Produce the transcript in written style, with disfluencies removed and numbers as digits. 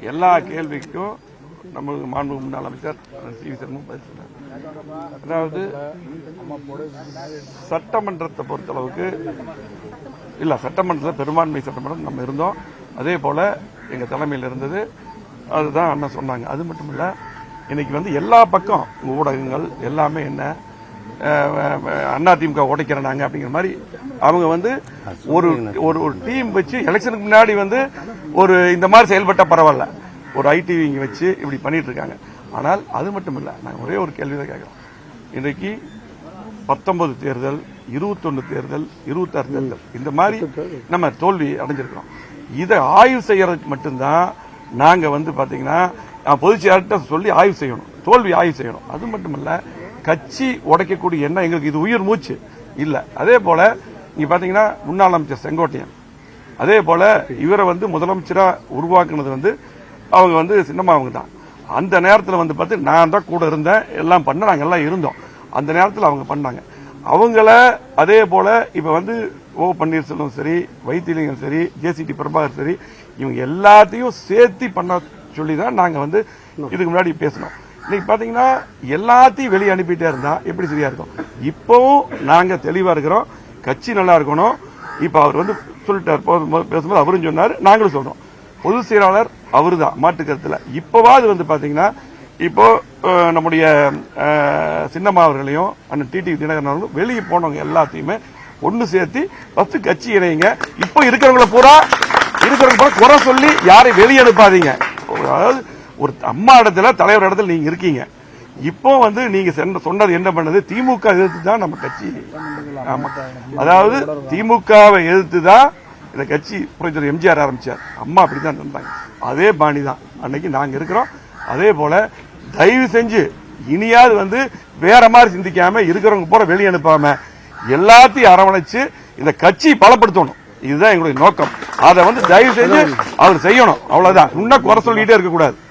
எல்லா கேள்விக்கும் நமக்கு மாண்பு முன்னாள் அமைச்சர் சி.வி. சண்முகம் பதில் சொன்னார். அதாவது சட்டமன்றத்தை பொறுத்தளவுக்கு இல்ல, சட்டமன்றத்தில் பெரும்பான்மை சட்டமன்றம் நம்ம இருந்தோம். அதே போல எங்க தலைமையில் இருந்தது. அதுதான் அண்ணன் சொன்னாங்க. அது மட்டும் இல்ல, இன்னைக்கு வந்து எல்லா பக்கம் ஊடகங்கள் எல்லாமே என்ன அதிமுக உடைக்கிறனாங்க அப்படிங்கிற மாதிரி அவங்க வந்து ஒரு ஒரு டீம் வச்சு எலெக்ஷனுக்கு முன்னாடி வந்து ஒரு இந்த மாதிரி செயல்பட்ட பரவாயில்ல, ஒரு ஐடிவி இங்க வச்சு இப்படி பண்ணிட்டு இருக்காங்க. ஆனால் அது மட்டும் இல்ல, நாங்கள் ஒரே ஒரு கேள்விதான் கேட்கிறோம். இன்றைக்கு 19 தேர்தல், 21 தேர்தல், 26 தேர்தல் இந்த மாதிரி நம்ம தோல்வி அடைஞ்சிருக்கிறோம். இதை ஆய்வு செய்யறதுக்கு மட்டும்தான் நாங்க வந்து பாத்தீங்கன்னா பொதுச் செயலாளர்கிட்ட சொல்லி ஆய்வு செய்யணும், தோல்வி ஆய்வு செய்யணும். அது மட்டுமல்ல, கட்சி உடைக்கக்கூடிய எண்ணம் எங்களுக்கு இது உயிர் மூச்சு இல்ல. அதே போல நீங்க பாத்தீங்கன்னா முன்னாள் அமைச்சர் செங்கோட்டையன், அதே போல இவரை வந்து முதலமைச்சரா உருவாக்குனது வந்து அவங்க வந்து சின்னம்மா அவங்க தான். அந்த நேரத்தில் வந்து பார்த்து நான் தான் கூட இருந்தேன், எல்லாம் பண்ண நாங்க எல்லாம் இருந்தோம். அந்த நேரத்தில் அவங்க பண்ணாங்க. அவங்கள அதே போல இப்ப வந்து ஓ பன்னீர்செல்வம் சரி, வைத்திலிங்கம் சரி, ஜேசிடி பிரபாகர் சரி, இவங்க எல்லாத்தையும் சேர்த்து பண்ண சொல்லிதான் நாங்க வந்து இதுக்கு முன்னாடி பேசணும். இன்னைக்கு பாத்தீங்கன்னா எல்லாத்தையும் வெளியே அனுப்பிட்டே இருந்தா எப்படி சரியா இருக்கும்? இப்பவும் நாங்க தெளிவா இருக்கிறோம், கட்சி நல்லா இருக்கணும். இப்ப அவர் வந்து சொல்லிட்டார், பேசும்போது அவரும் சொன்னாரு, நாங்களும் சொல்றோம். பொதுச் செயலாளர் அவருதான், மாற்று கருத்துல. இப்பவாது வந்து பாத்தீங்கன்னா இப்போ நம்முடைய சின்னம்மா அவர்களையும் அண்ணன் டிடி தினகரன் அவர்களும் வெளியே போனவங்க எல்லாத்தையுமே ஒன்னு சேர்த்து ஃபர்ஸ்ட் கட்சி இணைங்க. இப்போ இருக்கிறவங்கள பூரா குறை சொல்லி யாரையும் வெளியே அனுப்பாதீங்க. அதாவது ஒரு அம்மா இடத்துல, தலைவர் இடத்துல நீங்க இருக்கீங்க. இப்போ வந்து நீங்க சொன்னது என்ன பண்ணது? திமுக எதிர்த்து தான் நம்ம கட்சி. ஆமா, அதாவது திமுகவை எதிர்த்து தான் இந்த கட்சி புரட்சியாளர் எம்ஜிஆர் ஆரம்பிச்சார். அம்மா அப்படித்தான் இருந்தாங்க. அதே பாணி தான் அன்னைக்கு நாங்க இருக்கிறோம். அதே போல தயவு செஞ்சு இனியாவது வந்து வேற மாதிரி சிந்திக்காம இருக்கிறவங்க போற வெளியே அனுப்பாம எல்லாத்தையும் அரவணைச்சு இந்த கட்சி பலப்படுத்தணும். இதுதான் எங்களுடைய நோக்கம். அதை வந்து தயவு செஞ்சு அவர் செய்யணும். அவ்வளவுதான். இன்னும் குறை சொல்லிட்டே இருக்க கூடாது.